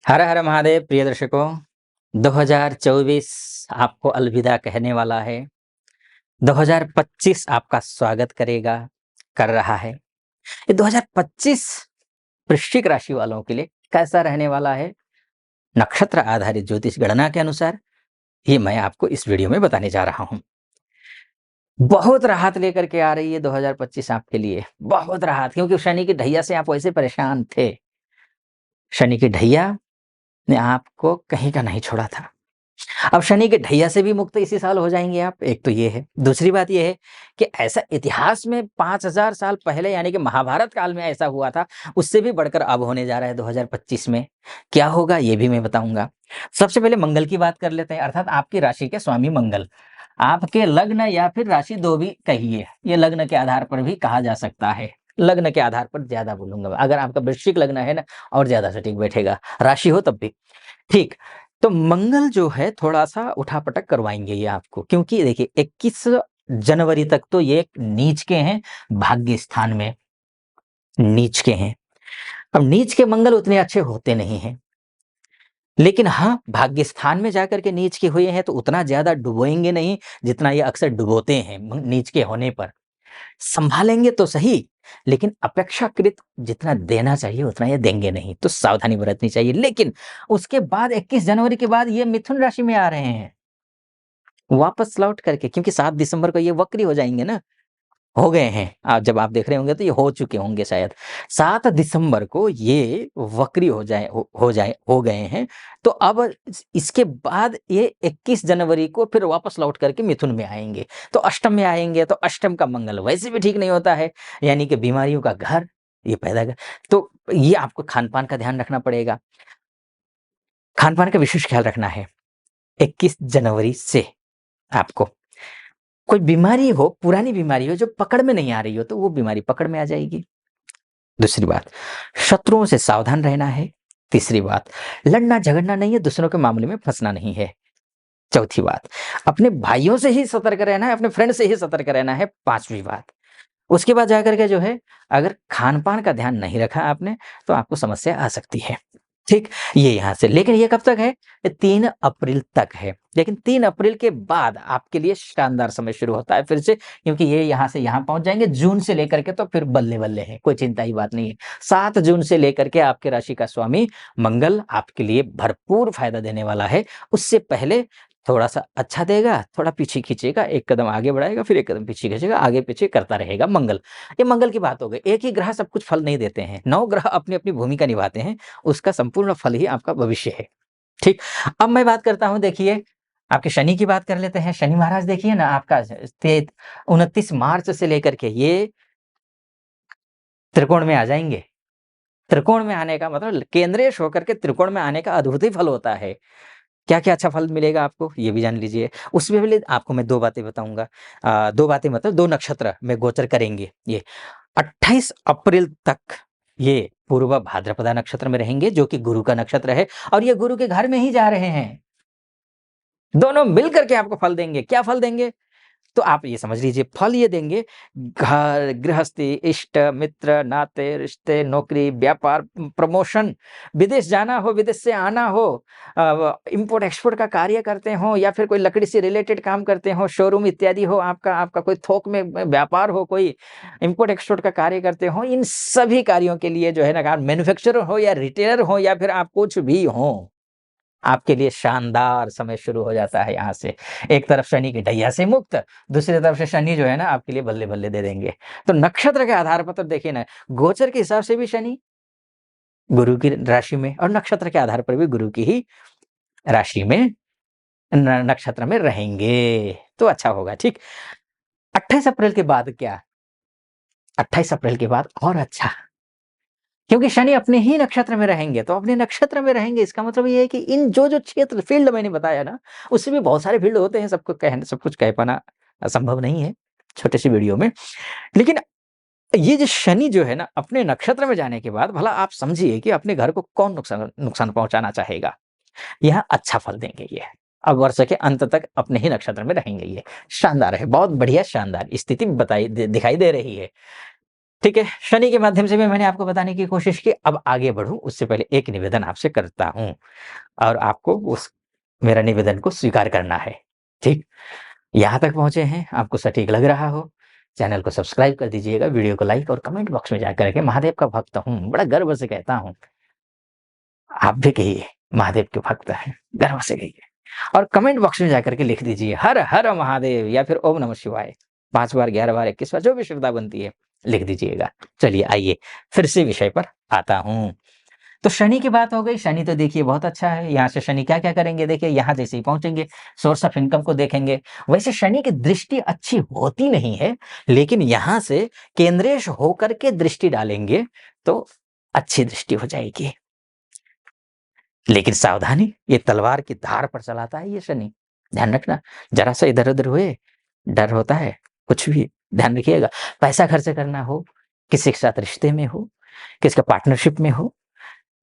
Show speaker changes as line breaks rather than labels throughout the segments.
हर हर महादेव प्रिय दर्शकों। 2024 आपको अलविदा कहने वाला है। 2025 आपका स्वागत कर रहा है। ये 2025 वृश्चिक राशि वालों के लिए कैसा रहने वाला है, नक्षत्र आधारित ज्योतिष गणना के अनुसार, ये मैं आपको इस वीडियो में बताने जा रहा हूं। बहुत राहत लेकर के आ रही है 2025 आपके लिए, बहुत राहत, क्योंकि शनि की ढैया से आप वैसे परेशान थे। शनि की ढैया ने आपको कहीं का नहीं छोड़ा था। अब शनि के ढैया से भी मुक्त इसी साल हो जाएंगे आप। एक तो ये है। दूसरी बात ये है कि ऐसा इतिहास में 5000 साल पहले यानी कि महाभारत काल में ऐसा हुआ था, उससे भी बढ़कर अब होने जा रहा है 2025 में। क्या होगा ये भी मैं बताऊंगा। सबसे पहले मंगल की बात कर लेते हैं, अर्थात आपकी राशि के स्वामी मंगल। आपके लग्न या फिर राशि, दो भी कहिए, ये लग्न के आधार पर भी कहा जा सकता है। लग्न के आधार पर ज्यादा बोलूंगा, अगर आपका वृश्चिक लग्न है ना, और ज्यादा सटीक बैठेगा, राशि हो तब भी ठीक। तो मंगल जो है थोड़ा-सा उठा-पटक करवाएँगे ये आपको, क्योंकि देखिए 21 जनवरी तक तो ये नीच के हैं, भाग्य स्थान में नीच के हैं। अब नीच के मंगल उतने अच्छे होते नहीं हैं। लेकिन हाँ, भाग्य स्थान में जाकर के नीच के हुए हैं तो उतना ज़्यादा डुबोएँगे नहीं, जितना ये अक्सर डुबोते हैं नीच के होने पर। सँभालेंगे तो सही, लेकिन अपेक्षाकृत जितना देना चाहिए उतना ये देंगे नहीं, तो सावधानी बरतनी चाहिए। लेकिन उसके बाद 21 जनवरी के बाद ये मिथुन राशि में आ रहे हैं, वापस लौट करके, क्योंकि 7 दिसंबर को ये वक्री हो जाएँगे ना, हो गए हैं। जब आप देख रहे होंगे तो ये हो चुके होंगे शायद। 7 दिसंबर को ये वक्री हो गए हैं। तो अब इसके बाद ये 21 जनवरी को फिर वापस लौट करके मिथुन में आएँगे। तो अष्टम में आएँगे, तो अष्टम का मंगल वैसे भी ठीक नहीं होता है, यानी कि बीमारियों का घर ये पैदा कर। तो ये आपको खान-पान का ध्यान रखना पड़ेगा। खान-पान का विशेष ख्याल रखना है 21 जनवरी से आपको। कोई बीमारी हो, पुरानी बीमारी हो जो पकड़ में नहीं आ रही हो, तो वो बीमारी पकड़ में आ जाएगी। दूसरी बात, शत्रुओं से सावधान रहना है। तीसरी बात, लड़ना झगड़ना नहीं है, दूसरों के मामले में फंसना नहीं है। चौथी बात, अपने भाइयों से ही सतर्क रहना है, अपने फ्रेंड से ही सतर्क रहना है। पांचवी बात, उसके बाद जाकर के जो है, अगर खान-पान का ध्यान नहीं रखा आपने, तो आपको समस्या आ सकती है। ठीक, ये यहाँ से, लेकिन ये कब तक है? ये 3 अप्रैल तक है। लेकिन 3 अप्रैल के बाद आपके लिए शानदार समय शुरू होता है फिर से, क्योंकि ये यहाँ से यहाँ पहुँच जाएँगे। जून से लेकर के तो फिर बल्ले-बल्ले है, कोई चिंता की बात नहीं है। 7 जून से लेकर के आपके राशि का स्वामी मंगल आपके लिए भरपूर फ़ायदा देने वाला है। उससे पहले थोड़ा-सा अच्छा देगा, थोड़ा पीछे खींचेगा, 1 कदम आगे बढ़ाएगा, फिर 1 कदम पीछे खींचेगा, आगे-पीछे करता रहेगा मंगल। ये मंगल की बात हो गई। एक ही ग्रह सब कुछ फल नहीं देते हैं, 9 ग्रह अपनी-अपनी भूमिका निभाते हैं, उसका संपूर्ण फल ही आपका भविष्य है। ठीक, अब मैं बात करता हूँ, देखिए आपके शनि की बात कर लेते हैं। शनि महाराज देखिए ना, आपका 29 मार्च से लेकर के ये त्रिकोण में आ जाएँगे। त्रिकोण में आने का मतलब केंद्रेश होकर के त्रिकोण में आने का अद्भुत ही फल होता है। क्या-क्या अच्छा फल मिलेगा आपको, ये भी जान लीजिए। उससे पहले आपको मैं 2 बातें बताऊँगा। 2 बातें मतलब 2 नक्षत्र में गोचर करेंगे ये। 28 अप्रैल तक ये पूर्व भाद्रपदा नक्षत्र में रहेंगे, जो कि गुरु का नक्षत्र है, और ये गुरु के घर में ही जा रहे हैं। दोनों मिल कर के आपको फल देंगे। क्या फल देंगे? तो आप ये समझ लीजिए, फल ये देंगे, घर, गृहस्थी, इष्ट, मित्र, नाते, रिश्ते, नौकरी, व्यापार, प्रमोशन, विदेश जाना हो, विदेश से आना हो, इम्पोर्ट एक्सपोर्ट का कार्य करते हो, या फिर कोई लकड़ी से रिलेटेड काम करते हो, शोरूम इत्यादि हो, आपका आपका कोई थोक में व्यापार हो, कोई इम्पोर्ट एक्सपोर्ट का कार्य करते हो, इन सभी कार्यों के लिए जो है ना, मैन्युफैक्चरर हो या रिटेलर हो या फिर आप कुछ भी हो, आपके लिए शानदार समय शुरू हो जाता है यहाँ से। एक तरफ शनि की ढैया से मुक्त, दूसरी तरफ से शनि जो है ना आपके लिए बल्ले-बल्ले दे देंगे। तो नक्षत्र के आधार पर तो देखिए ना, गोचर के हिसाब से भी शनि गुरु की राशि में, और नक्षत्र के आधार पर भी गुरु की ही राशि में, न नक्षत्र में रहेंगे, तो अच्छा होगा, ठीक। 28 अप्रैल के बाद क्या? 28 अप्रैल के बाद और अच्छा, क्योंकि शनि अपने ही नक्षत्र में रहेंगे, तो अपने नक्षत्र में रहेंगे, इसका मतलब ये है कि इन जो-जो क्षेत्र फ़ील्ड मैंने बताया ना, उससे भी बहुत सारे फ़ील्ड होते हैं, सब कुछ कह पाना संभव नहीं है, छोटे-से वीडियो में। लेकिन ये जो शनि जो है ना, अपने नक्षत्र में जाने के बाद भला आप समझिए कि अपने घर को कौन नुकसान नुकसान पहुँचाना चाहेगा? यहाँ अच्छा फल देंगे ये। अब वर्ष के अंत तक अपने ही नक्षत्र में रहेंगे ये। शानदार है, बहुत बढ़िया शानदार स्थिति दिखाई दे रही है। ठीक है, शनि के माध्यम से भी मैंने आपको बताने की कोशिश की। अब आगे बढ़ूँ उससे पहले एक निवेदन आपसे करता हूँ और आपको उस मेरा निवेदन को स्वीकार करना है, ठीक? यहाँ तक पहुँचे हैं, आपको सटीक लग रहा हो, चैनल को सब्सक्राइब कर दीजिएगा, वीडियो को लाइक और कमेंट बॉक्स में जाकर के महादेव का भक्त हूँ, बड़ा गर्व से कहता हूँ। आप भी कहिए महादेव के भक्त हैं, गर्व से कहिए और कमेंट बॉक्स में जाकर के लिख दीजिए हर हर महादेव या फिर ओम नमः शिवाय 5 बार, 11 बार, 21 बार जो भी श्रद्धा बनती है, लिख दीजिएगा। चलिए आइए फिर से विषय पर आता हूँ। तो शनि की बात हो गई, शनि तो देखिए बहुत अच्छा है, यहाँ से शनि क्या-क्या करेंगे देखिए, यहाँ जैसे ही पहुँचेंगे, सोर्स ऑफ इनकम को देखेंगे। वैसे शनि की दृष्टि अच्छी होती नहीं है, लेकिन यहाँ से केंद्रेश होकर के दृष्टि डालेंगे, तो अच्छी दृष्टि हो जाएगी। लेकिन सावधानी, ये तलवार की धार पर चलाता है ये शनि, ध्यान रखना। ज़रा-सा इधर-उधर हुए, डर होता है, कुछ भी ध्यान रखिएगा। पैसा खर्च करना हो, किसी के साथ रिश्ते में हो, किसी का पार्टनरशिप में हो,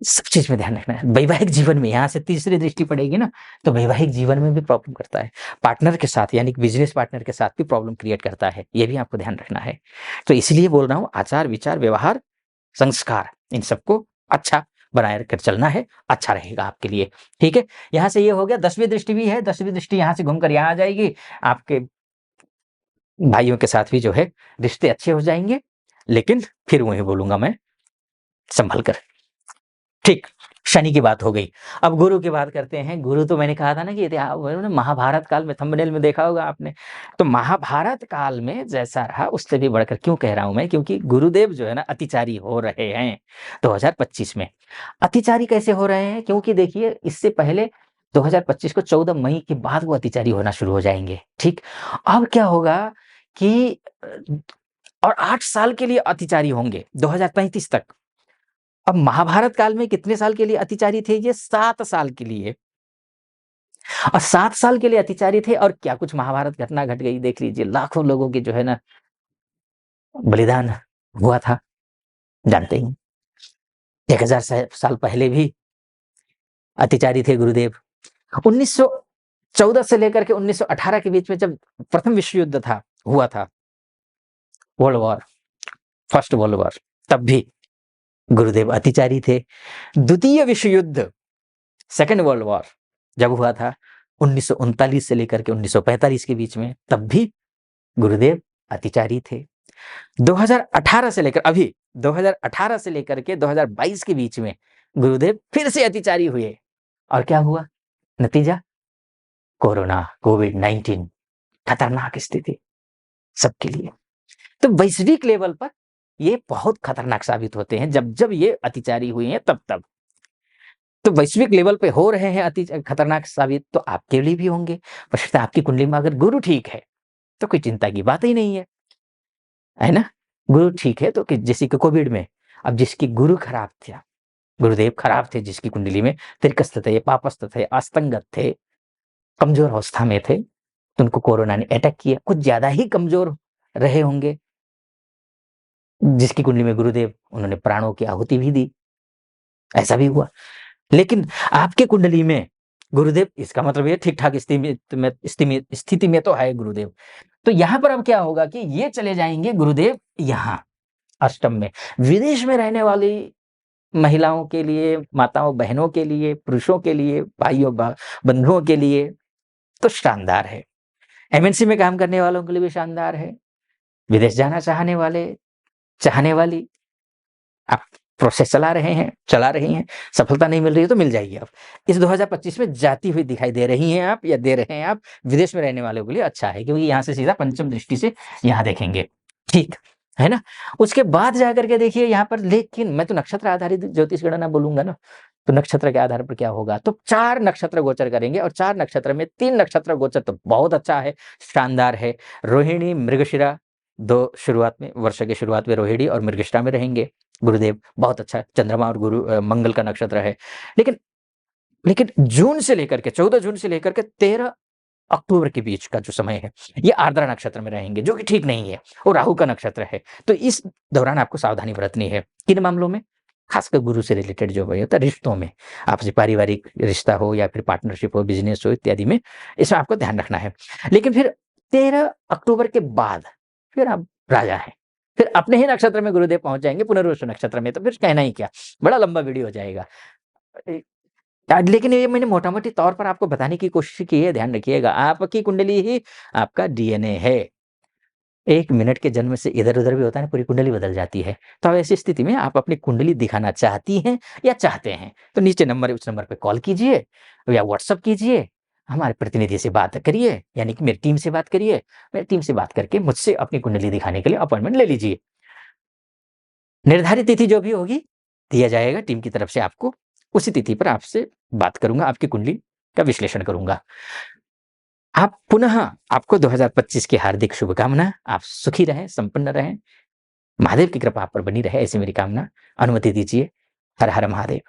सब चीज़ में ध्यान रखना है। वैवाहिक जीवन में यहाँ से तीसरी दृष्टि पड़ेगी ना, तो वैवाहिक जीवन में भी प्रॉब्लम करता है। पार्टनर के साथ यानी कि बिज़नेस पार्टनर के साथ भी प्रॉब्लम क्रिएट करता है, ये भी आपको ध्यान रखना है। तो इसलिए बोल रहा हूँ आचार, विचार, व्यवहार, संस्कार इन सबको अच्छा बनाए रखकर चलना है, अच्छा रहेगा आपके लिए, ठीक है? यहाँ से ये हो गया, 10वीं दृष्टि भी है, 10वीं दृष्टि यहाँ से घूमकर यहाँ आ जाएगी। आपके भाइयों के साथ भी जो है रिश्ते अच्छे हो जाएँगे, लेकिन फिर वही बोलूँगा मैं, सँभल कर। ठीक, शनि की बात हो गई। अब गुरु की बात करते हैं। गुरु तो मैंने कहा था ना कि महाभारत काल में थंबनेल में देखा होगा आपने। तो महाभारत काल में जैसा रहा उससे भी बढ़कर क्यों कह रहा हूँ मैं? क्योंकि गुरुदेव जो है ना अतिचारी हो रहे हैं 2025 में। अतिचारी कैसे हो रहे हैं? क्योंकि देखिए इससे पहले 2025 को 14 मई के बाद वो अतिचारी होना शुरू हो जाएँगे, ठीक? अब क्या होगा कि और 8 साल के लिए अतिचारी होंगे 2035 तक। अब महाभारत काल में कितने साल के लिए अतिचारी थे ये? 7 साल के लिए। और 7 साल के लिए अतिचारी थे और क्या कुछ महाभारत घटना घट गई देख लीजिए। लाखों लोगों की जो है ना बलिदान हुआ था, जानते ही हैं। 1000 साल पहले भी अतिचारी थे गुरुदेव। 1914 से लेकर के 1918 के बीच में जब प्रथम विश्व युद्ध हुआ था, world war, first world war, तब भी गुरुदेव अतिचारी थे। द्वितीय विश्व युद्ध, सेकंड वर्ल्ड वॉर जब हुआ था 1939 से लेकर के 1945 के बीच में, तब भी गुरुदेव अतिचारी थे। 2018 से लेकर अभी 2018 से लेकर के 2022 के बीच में गुरुदेव फिर से अतिचारी हुए और क्या हुआ? नतीजा कोरोना, कोविड-19 खतरनाक स्थिति सबके लिए। तो वैश्विक लेवल पर ये बहुत खतरनाक साबित होते हैं जब ये अतिचारी हुए हैं तब। तो वैश्विक लेवल पे हो रहे हैं अति खतरनाक साबित, तो आपके लिए भी होंगे। बशर्ते आपकी कुंडली में अगर गुरु ठीक है, तो कोई चिंता की बात ही नहीं है ना? गुरु ठीक है तो कि जैसे कि कोविड में, अब जिसकी गुरु खराब था, गुरुदेव खराब थे जिसकी कुंडली में, त्रिकस्थ थे, पापस्थ थे, अस्तंगत थे, कमज़ोर अवस्था में थे, तो उनको कोरोना ने अटैक किया। कुछ ज़्यादा ही कमज़ोर रहे होंगे, जिसकी कुंडली में गुरुदेव उन्होंने प्राणों की आहुति भी दी, ऐसा भी हुआ। लेकिन आपके कुंडली में गुरुदेव, इसका मतलब ये ठीक-ठाक स्थिति में तो है गुरुदेव। तो यहाँ पर अब क्या होगा कि ये चले जाएँगे गुरुदेव यहाँ अष्टम में। विदेश में रहने वाली महिलाओं के लिए, माताओं, बहनों के लिए, पुरुषों के लिए, भाइयों बंधुओं के लिए तो शानदार है। एमएनसी में काम करने वालों के लिए भी शानदार है। विदेश जाना चाहने वाली आप प्रोसेस चला रही हैं, सफलता नहीं मिल रही है तो मिल जाएगी अब। इस 2025 में जाती हुई दिखाई दे रही हैं आप या दे रहे हैं आप, विदेश में रहने वालों के लिए अच्छा है क्योंकि यहाँ से सीधा पंचम दृष्टि से यहाँ देखेंगे, ठीक, है ना? उसके बाद जाकर के देखिए यहाँ पर, लेकिन मैं तो नक्षत्र आधारित ज्योतिष गणना बोलूँगा ना, तो नक्षत्र के आधार पर क्या होगा? तो 4 नक्षत्र गोचर करेंगे और 4 नक्षत्र में 3 नक्षत्र गोचर तो बहुत अच्छा है, शानदार है। रोहिणी, मृगशिरा 2 शुरुआत में, वर्ष के शुरुआत में रोहिणी और मृगशिरा में रहेंगे गुरुदेव, बहुत अच्छा है। चंद्रमा और मंगल का नक्षत्र है। लेकिन लेकिन जून से लेकर के 14 जून से लेकर के 13 अक्टूबर के बीच का जो समय है, ये आर्द्रा नक्षत्र में रहेंगे, जो कि ठीक नहीं है और राहु का नक्षत्र है। तो इस दौरान आपको सावधानी बरतनी है। किन मामलों में? खासकर गुरु से रिलेटेड जो होता है, रिश्तों में, आपसी पारिवारिक रिश्ता हो या फिर पार्टनरशिप हो, बिज़नेस हो इत्यादि में, इसमें आपको ध्यान रखना है। लेकिन फिर 13 अक्टूबर के बाद फिर आप राजा हैं। फिर अपने ही नक्षत्र में गुरुदेव पहुँच जाएँगे पुनर्वसु नक्षत्र में, तो फिर कहना ही क्या, बड़ा लंबा वीडियो हो जाएगा। ए लेकिन ये मैंने मोटा-मोटी तौर पर आपको बताने की कोशिश की है, ध्यान रखिएगा, आपकी कुंडली ही आपका डीएनए है। 1 मिनट के जन्म से इधर-उधर भी होता है ना, पूरी कुंडली बदल जाती है। तो अब ऐसी स्थिति में आप अपनी कुंडली दिखाना चाहती हैं या चाहते हैं, तो नीचे नंबर है, उस नंबर पे कॉल कीजिए या व्हाट्सएप कीजिए, हमारे प्रतिनिधि से बात करिए, यानी कि मेरी टीम से बात करिए। मेरी टीम से बात करके मुझसे अपनी कुंडली दिखाने के लिए अपॉइंटमेंट ले लीजिए। निर्धारित तिथि जो भी होगी, दिया जाएगा टीम की तरफ से आपको, उसी तिथि पर आपसे बात करूँगा, आपकी कुंडली का विश्लेषण करूँगा। आप पुनः आपको 2025 की हार्दिक शुभकामना। आप सुखी रहें, संपन्न रहें, महादेव की कृपा आप पर बनी रहे, ऐसी मेरी कामना। अनुमति दीजिए। हर हर महादेव।